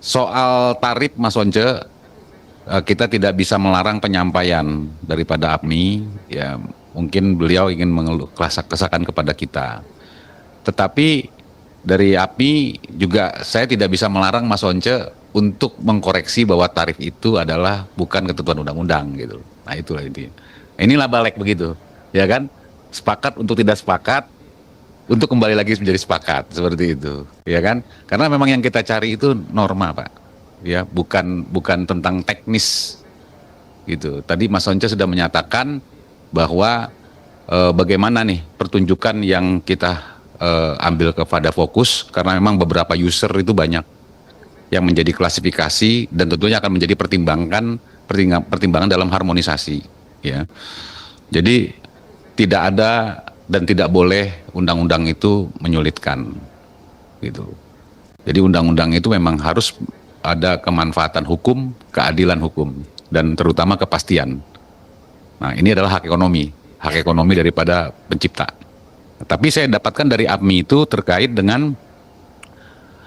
Soal tarif Mas Once, kita tidak bisa melarang penyampaian daripada APMI. Ya, mungkin beliau ingin mengeluh kesakan kepada kita. Tetapi dari APMI juga saya tidak bisa melarang Mas Once untuk mengkoreksi bahwa tarif itu adalah bukan ketentuan undang-undang gitu. Nah itulah intinya. Inilah balik begitu, ya kan? Sepakat untuk tidak sepakat, untuk kembali lagi menjadi sepakat seperti itu, ya kan? Karena memang yang kita cari itu norma, Pak. Ya, bukan tentang teknis gitu. Tadi Mas Once sudah menyatakan bahwa bagaimana nih pertunjukan yang kita ambil kepada fokus karena memang beberapa user itu banyak yang menjadi klasifikasi dan tentunya akan menjadi pertimbangan dalam harmonisasi, ya. Jadi tidak ada dan tidak boleh undang-undang itu menyulitkan gitu. Jadi undang-undang itu memang harus ada kemanfaatan hukum, keadilan hukum, dan terutama kepastian. Nah, ini adalah hak ekonomi daripada pencipta. Tapi saya dapatkan dari APMI itu terkait dengan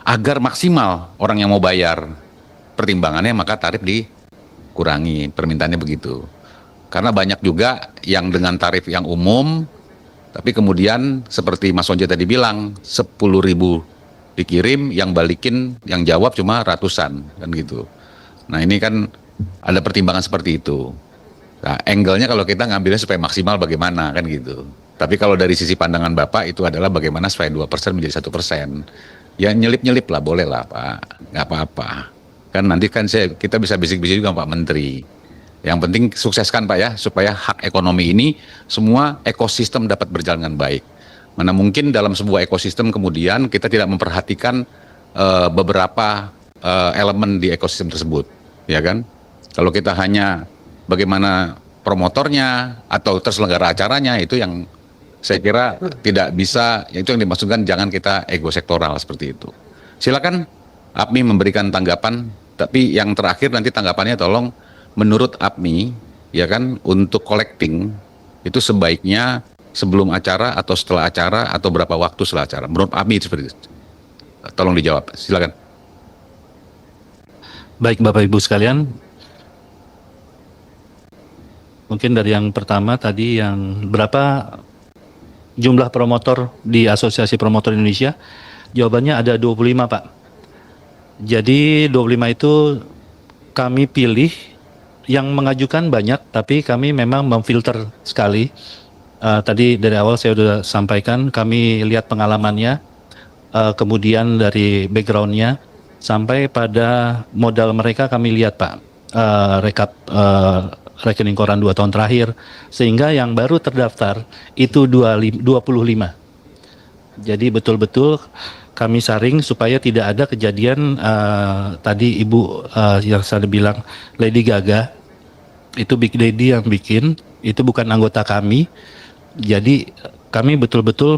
agar maksimal orang yang mau bayar pertimbangannya maka tarif dikurangi, permintaannya begitu. Karena banyak juga yang dengan tarif yang umum, tapi kemudian seperti Mas Onje tadi bilang, 10.000 dikirim, yang balikin, yang jawab cuma ratusan, kan gitu. Nah ini kan ada pertimbangan seperti itu. Nah, angle-nya kalau kita ngambilnya supaya maksimal bagaimana, kan gitu. Tapi kalau dari sisi pandangan Bapak itu adalah bagaimana supaya 2% menjadi 1%. Ya nyelip-nyelip lah, boleh lah Pak, nggak apa-apa. Kan nanti kan kita bisa bisik-bisik juga Pak Menteri. Yang penting sukseskan Pak ya, supaya hak ekonomi ini semua ekosistem dapat berjalan dengan baik. Mana mungkin dalam sebuah ekosistem kemudian kita tidak memperhatikan beberapa elemen di ekosistem tersebut, ya kan? Kalau kita hanya bagaimana promotornya atau terselenggara acaranya, itu yang saya kira tidak bisa, itu yang dimaksudkan jangan kita ego sektoral seperti itu. Silakan APMI memberikan tanggapan, tapi yang terakhir nanti tanggapannya tolong menurut APMI, ya kan, untuk collecting itu sebaiknya sebelum acara atau setelah acara atau berapa waktu setelah acara. Menurut APMI itu seperti itu. Tolong dijawab, silakan. Baik Bapak Ibu sekalian, mungkin dari yang pertama tadi yang berapa jumlah promotor di Asosiasi Promotor Indonesia? Jawabannya ada 25 Pak. Jadi 25 itu kami pilih, yang mengajukan banyak, tapi kami memang memfilter sekali. Tadi dari awal saya sudah sampaikan, kami lihat pengalamannya, kemudian dari backgroundnya, sampai pada modal mereka kami lihat Pak, rekap rekening koran 2 tahun terakhir, sehingga yang baru terdaftar itu 25. Jadi betul-betul kami saring supaya tidak ada kejadian tadi Ibu yang saya bilang Lady Gaga, itu Big Daddy yang bikin, itu bukan anggota kami. Jadi kami betul-betul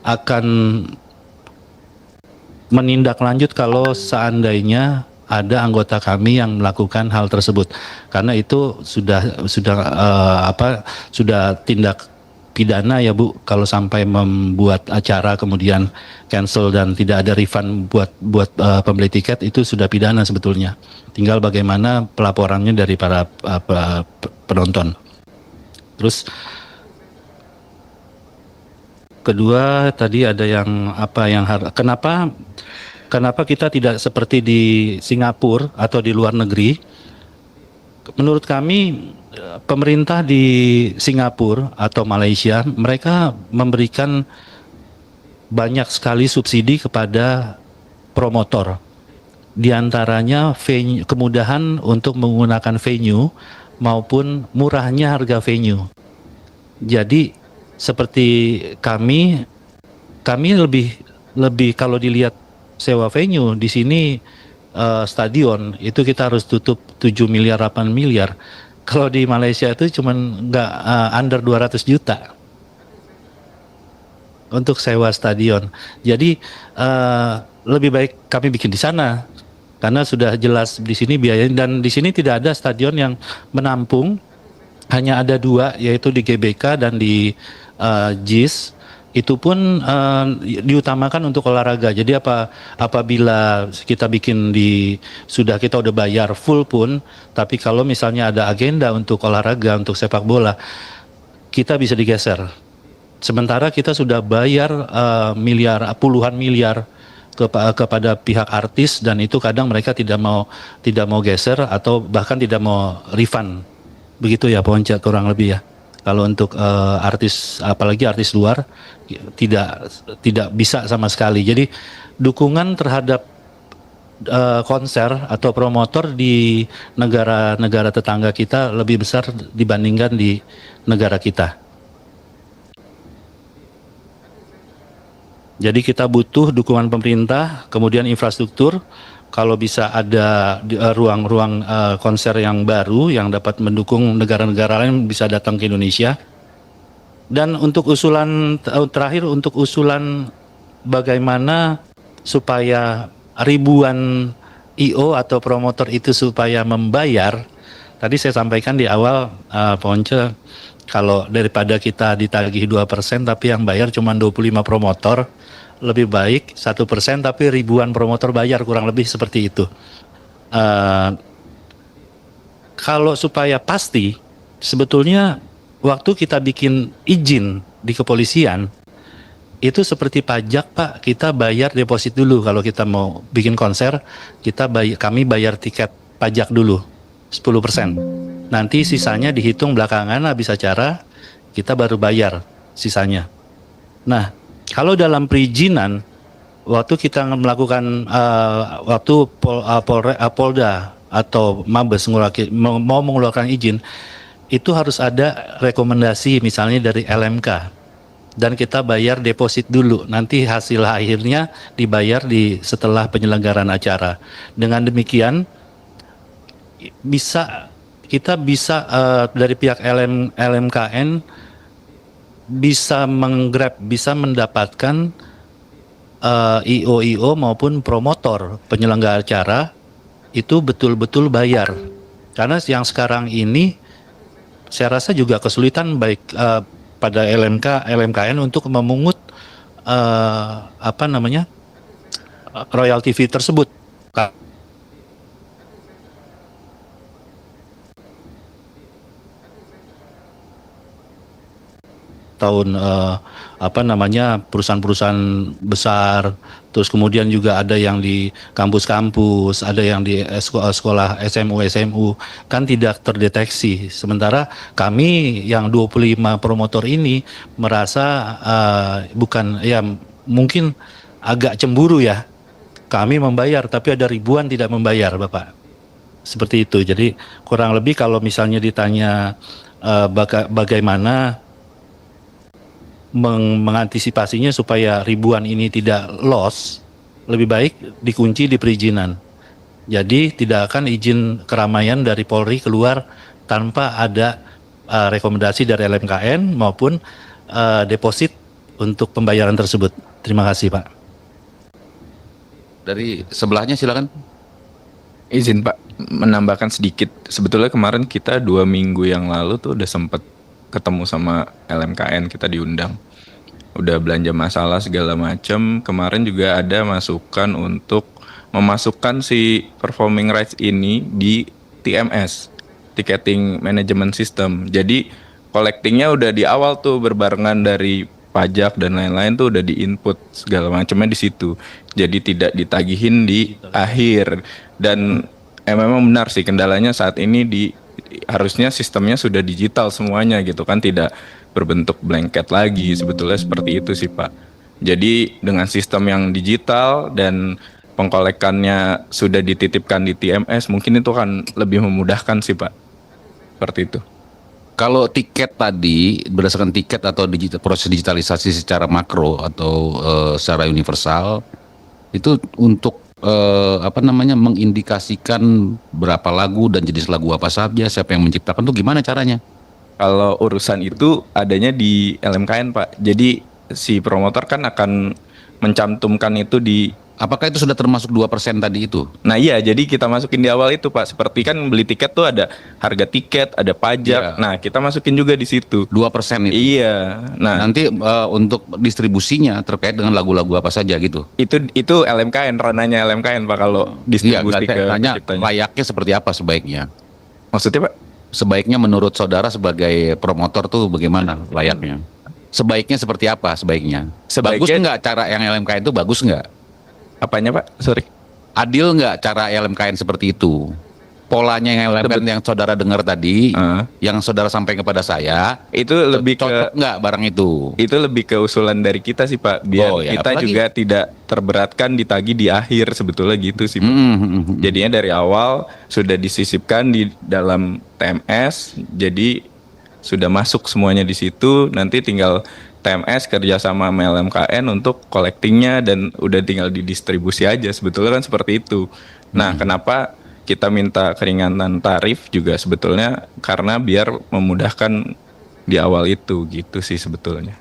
akan menindaklanjut kalau seandainya ada anggota kami yang melakukan hal tersebut, karena itu sudah tindak pidana ya Bu, kalau sampai membuat acara kemudian cancel dan tidak ada refund buat pembeli tiket, itu sudah pidana sebetulnya. Tinggal bagaimana pelaporannya dari para penonton. Terus kedua tadi ada yang kenapa kita tidak seperti di Singapura atau di luar negeri? Menurut kami pemerintah di Singapura atau Malaysia, mereka memberikan banyak sekali subsidi kepada promotor. Di antaranya kemudahan untuk menggunakan venue maupun murahnya harga venue. Jadi seperti kami lebih kalau dilihat sewa venue di sini, stadion itu kita harus tutup 7 miliar 8 miliar. Kalau di Malaysia itu cuma nggak under 200 juta untuk sewa stadion. Jadi lebih baik kami bikin di sana karena sudah jelas di sini biayanya, dan di sini tidak ada stadion yang menampung, hanya ada 2, yaitu di GBK dan di JIS. Itu pun diutamakan untuk olahraga. Jadi apabila kita bikin sudah kita udah bayar full pun, tapi kalau misalnya ada agenda untuk olahraga, untuk sepak bola, kita bisa digeser. Sementara kita sudah bayar puluhan miliar kepada pihak artis, dan itu kadang mereka tidak mau geser atau bahkan tidak mau refund. Begitu ya, Ponce, kurang lebih ya. Kalau untuk artis, apalagi artis luar, tidak bisa sama sekali. Jadi dukungan terhadap konser atau promotor di negara-negara tetangga kita lebih besar dibandingkan di negara kita. Jadi kita butuh dukungan pemerintah, kemudian infrastruktur. Kalau bisa ada ruang-ruang konser yang baru yang dapat mendukung negara-negara lain bisa datang ke Indonesia. Dan untuk usulan terakhir, untuk usulan bagaimana supaya ribuan IO atau promotor itu supaya membayar, tadi saya sampaikan di awal, Ponce, kalau daripada kita ditagih 2% tapi yang bayar cuma 25 promotor, lebih baik 1% tapi ribuan promotor bayar, kurang lebih seperti itu. Kalau supaya pasti, sebetulnya waktu kita bikin izin di kepolisian, itu seperti pajak, Pak. Kita bayar deposit dulu. Kalau kita mau bikin konser, kami bayar tiket pajak dulu 10%. Nanti sisanya dihitung belakangan habis acara, kita baru bayar sisanya. Nah, kalau dalam perizinan, waktu kita melakukan waktu Polda atau Mabes mau mengeluarkan izin, itu harus ada rekomendasi misalnya dari LMK, dan kita bayar deposit dulu. Nanti hasil akhirnya dibayar setelah penyelenggaraan acara. Dengan demikian kita bisa dari pihak LMKN bisa bisa mendapatkan IO maupun promotor penyelenggara acara itu betul-betul bayar. Karena yang sekarang ini saya rasa juga kesulitan baik pada LMKN untuk memungut royalti fee tersebut. Tahun perusahaan-perusahaan besar, terus kemudian juga ada yang di kampus-kampus, ada yang di sekolah SMU kan tidak terdeteksi. Sementara kami yang 25 promotor ini merasa mungkin agak cemburu ya. Kami membayar tapi ada ribuan tidak membayar, Bapak. Seperti itu. Jadi kurang lebih kalau misalnya ditanya bagaimana mengantisipasinya supaya ribuan ini tidak loss, lebih baik dikunci di perizinan. Jadi tidak akan izin keramaian dari Polri keluar tanpa ada rekomendasi dari LMKN maupun deposit untuk pembayaran tersebut. Terima kasih, Pak. Dari sebelahnya silakan. Izin Pak, menambahkan sedikit. Sebetulnya kemarin kita 2 minggu yang lalu tuh udah sempet ketemu sama LMKN, kita diundang. Udah belanja masalah segala macam. Kemarin juga ada masukan untuk memasukkan si performing rights ini di TMS, Ticketing Management System. Jadi collectingnya udah di awal tuh berbarengan dari pajak dan lain-lain tuh udah di-input segala macamnya di situ. Jadi tidak ditagihin di akhir. Dan memang benar sih kendalanya saat ini harusnya sistemnya sudah digital semuanya gitu kan, tidak berbentuk blanket lagi, sebetulnya seperti itu sih Pak. Jadi dengan sistem yang digital dan pengkolekannya sudah dititipkan di TMS, mungkin itu kan lebih memudahkan sih Pak. Seperti itu. Kalau tiket tadi berdasarkan tiket atau proses digitalisasi secara makro atau secara universal itu untuk mengindikasikan berapa lagu dan jenis lagu apa saja, siapa yang menciptakan, itu gimana caranya? Kalau urusan itu adanya di LMKN Pak. Jadi si promotor kan akan mencantumkan itu di Apakah itu sudah termasuk 2% tadi itu? Nah iya, jadi kita masukin di awal itu Pak. Seperti kan beli tiket tuh ada harga tiket, ada pajak. Iya. Nah kita masukin juga di situ. 2% itu. Iya. Nah Nanti untuk distribusinya terkait dengan lagu-lagu apa saja gitu. itu LMKN, ranahnya LMKN Pak kalau Iya, distribusi nggak, ke saya tanya penciptanya. layaknya seperti apa sebaiknya? Maksudnya Pak? Sebaiknya menurut saudara sebagai promotor tuh bagaimana layaknya? Sebaiknya seperti apa sebaiknya? Bagus Sebaiknya- nggak cara yang LMKN itu bagus nggak? Apanya Pak? Sorry. Adil nggak cara LMKN seperti itu? Polanya yang LMKN yang saudara dengar tadi, yang saudara sampaikan kepada saya, Itu lebih ke cocok nggak barang itu? itu lebih ke usulan dari kita sih Pak, biar Oh, ya, kita apalagi- juga tidak terberatkan ditagih di akhir, sebetulnya gitu sih Pak. Hmm. Jadinya dari awal sudah disisipkan di dalam TMS, jadi sudah masuk semuanya di situ. Nanti tinggal TMS kerjasama sama LMKN untuk collectingnya dan udah tinggal didistribusi aja. Sebetulnya kan seperti itu. Nah, kenapa kita minta keringanan tarif juga sebetulnya karena biar memudahkan di awal itu gitu sih sebetulnya.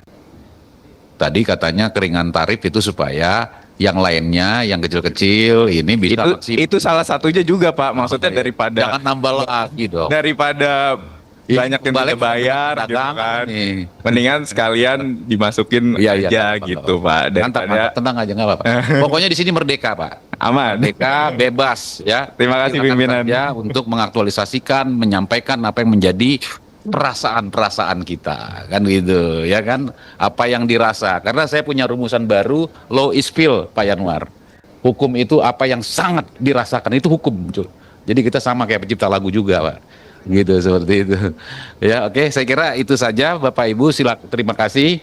Tadi katanya keringan tarif itu supaya yang lainnya, yang kecil-kecil ini bisa maksimal. Itu salah satunya juga Pak. Maksudnya daripada Jangan nambah lagi dong. daripada Ih, banyak yang balik kita bayar ke gitu dagangan kan. nih. Mendingan sekalian dimasukin Iya, aja mantap, gitu mantap. Pak. Mantap, Daripada mantap, tenang aja nggak apa-apa. Pokoknya di sini merdeka Pak. aman. Merdeka, bebas ya. Terima kasih, Silakan pimpinan. saja untuk mengaktualisasikan, menyampaikan apa yang menjadi perasaan-perasaan kita, kan gitu, ya kan? Apa yang dirasa. Karena saya punya rumusan baru, law is feel, Pak Yanwar. Hukum itu apa yang sangat dirasakan, itu hukum. Cuk. Jadi kita sama kayak pencipta lagu juga, Pak. Gitu, seperti itu. Ya, oke, saya kira itu saja Bapak Ibu, terima kasih.